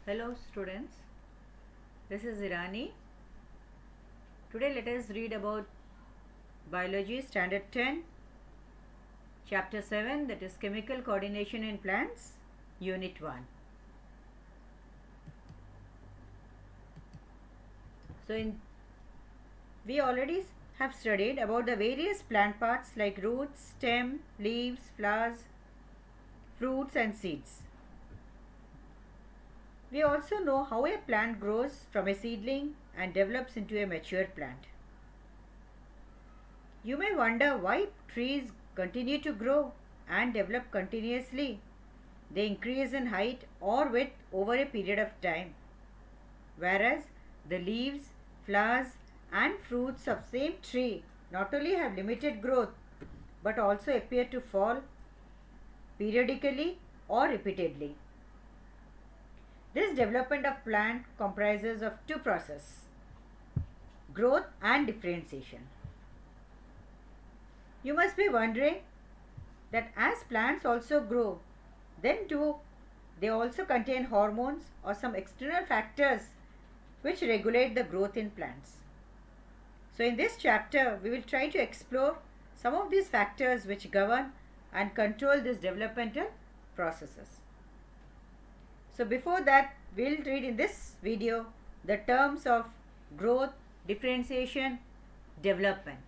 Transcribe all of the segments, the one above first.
Hello students, this is Irani. Today let us read about Biology Standard 10, Chapter 7, that is Chemical Coordination in Plants, Unit 1. We already have studied about the various plant parts like roots, stem, leaves, flowers, fruits and seeds. We also know how a plant grows from a seedling and develops into a mature plant. You may wonder why trees continue to grow and develop continuously. They increase in height or width over a period of time. Whereas the leaves, flowers and fruits of same tree not only have limited growth but also appear to fall periodically or repeatedly. This development of plant comprises of two processes: growth and differentiation. You must be wondering that as plants also grow, then do they also contain hormones or some external factors which regulate the growth in plants. So in this chapter, we will try to explore some of these factors which govern and control these developmental processes. So before that, we will read in this video the terms of growth, differentiation, development.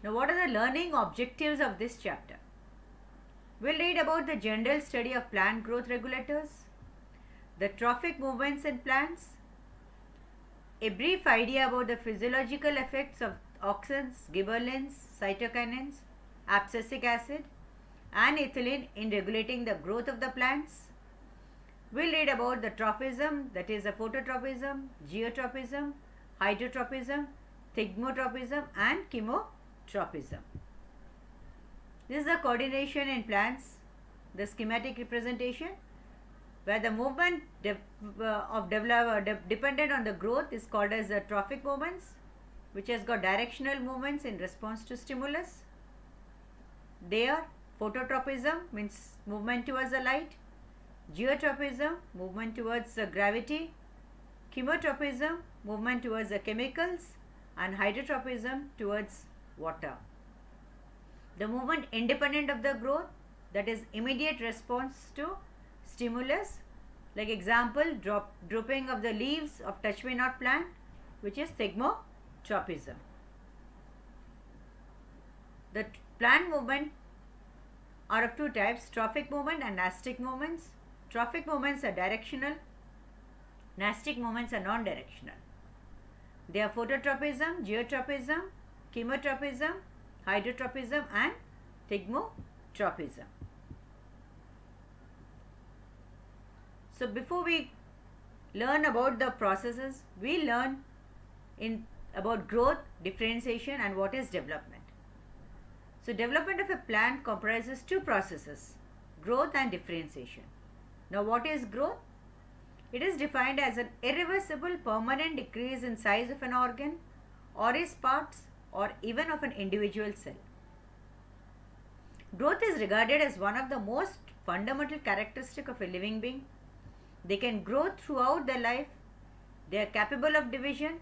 Now what are the learning objectives of this chapter? We will read about the general study of plant growth regulators, the trophic movements in plants, a brief idea about the physiological effects of auxins, gibberellins, cytokinins, abscisic acid and ethylene in regulating the growth of the plants. We will read about the tropism, that is the phototropism, geotropism, hydrotropism, thigmotropism and chemotropism. This is the coordination in plants, the schematic representation, where the movement dependent on the growth is called as the trophic movements, which has got directional movements in response to stimulus. There, phototropism means movement towards the light, geotropism movement towards the gravity, chemotropism movement towards the chemicals, and hydrotropism towards water. The movement independent of the growth, that is immediate response to stimulus, like example drooping of the leaves of touch-me-not plant, which is thigmotropism. The plant movement are of two types: trophic movement and nastic movements. Trophic movements are directional, nastic movements are non-directional. They are phototropism, geotropism, chemotropism, hydrotropism and thigmotropism. So before we learn about the processes, we learn about growth, differentiation and what is development. So development of a plant comprises two processes: growth and differentiation. Now what is growth? It is defined as an irreversible permanent decrease in size of an organ or its parts or even of an individual cell. Growth is regarded as one of the most fundamental characteristics of a living being. They can grow throughout their life. They are capable of division.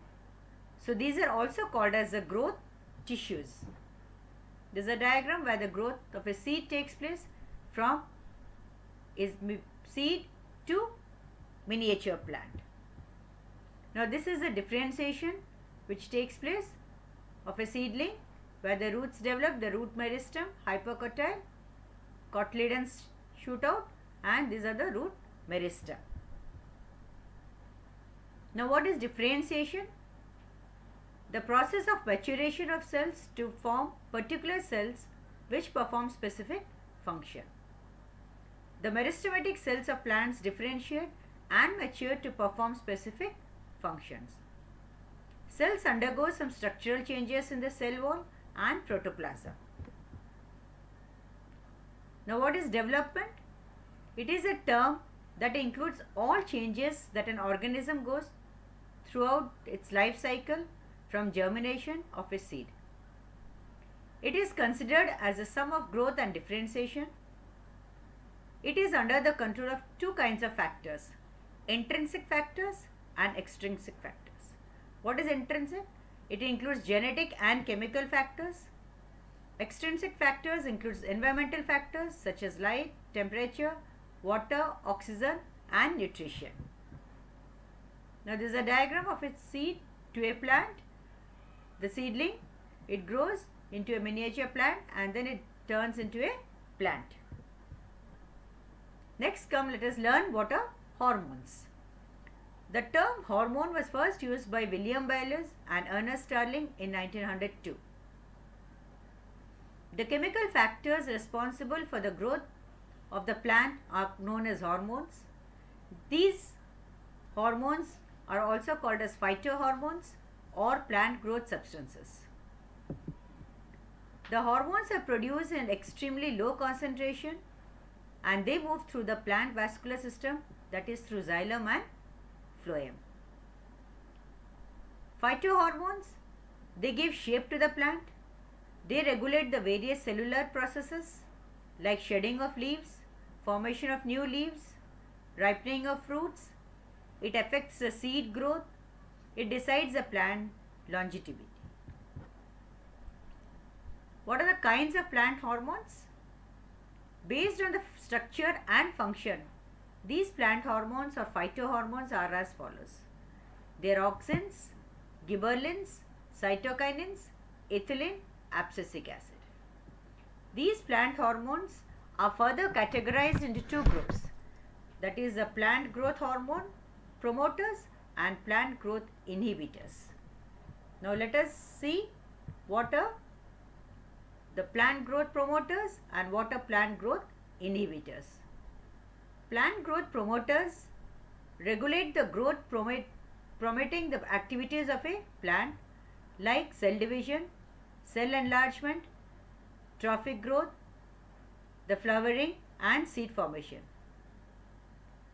So these are also called as the growth tissues. This is a diagram where the growth of a seed takes place from seed to miniature plant. Now this is the differentiation which takes place of a seedling, where the roots develop, the root meristem, hypocotyl, cotyledons shoot out, and these are the root meristem. Now what is differentiation? The process of maturation of cells to form particular cells which perform specific function. The meristematic cells of plants differentiate and mature to perform specific functions. Cells undergo some structural changes in the cell wall and protoplasm. Now what is development? It is a term that includes all changes that an organism goes throughout its life cycle from germination of a seed. It is considered as a sum of growth and differentiation. It is under the control of two kinds of factors: intrinsic factors and extrinsic factors. What is intrinsic? It includes genetic and chemical factors. Extrinsic factors includes environmental factors such as light, temperature, water, oxygen and nutrition. Now this is a diagram of a seed to a plant. The seedling, it grows into a miniature plant and then it turns into a plant. Next let us learn what are hormones. The term hormone was first used by William Bayliss and Ernest Starling in 1902. The chemical factors responsible for the growth of the plant are known as hormones. These hormones are also called as phytohormones or plant growth substances. The hormones are produced in extremely low concentration and they move through the plant vascular system, that is through xylem and phloem. Phytohormones, they give shape to the plant. They regulate the various cellular processes like shedding of leaves, formation of new leaves, ripening of fruits. It affects the seed growth. It decides the plant longevity. What are the kinds of plant hormones? Based on the structure and function, these plant hormones or phytohormones are as follows. They are auxins, gibberellins, cytokinins, ethylene, abscisic acid. These plant hormones are further categorized into two groups, that is the plant growth hormone promoters and plant growth inhibitors. Now let us see what are the plant growth promoters and what are plant growth inhibitors. Plant growth promoters regulate the growth promoting the activities of a plant like cell division, cell enlargement, trophic growth, the flowering and seed formation.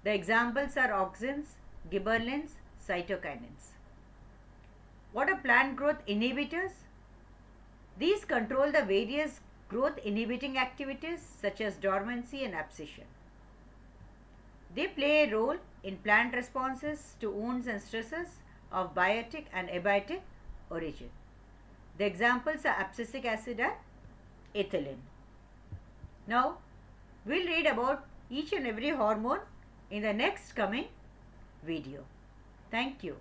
The examples are auxins, gibberellins, cytokinins. What are plant growth inhibitors? These control the various growth inhibiting activities such as dormancy and abscission. They play a role in plant responses to wounds and stresses of biotic and abiotic origin. The examples are abscisic acid and ethylene. Now, we will read about each and every hormone in the next coming video. Thank you.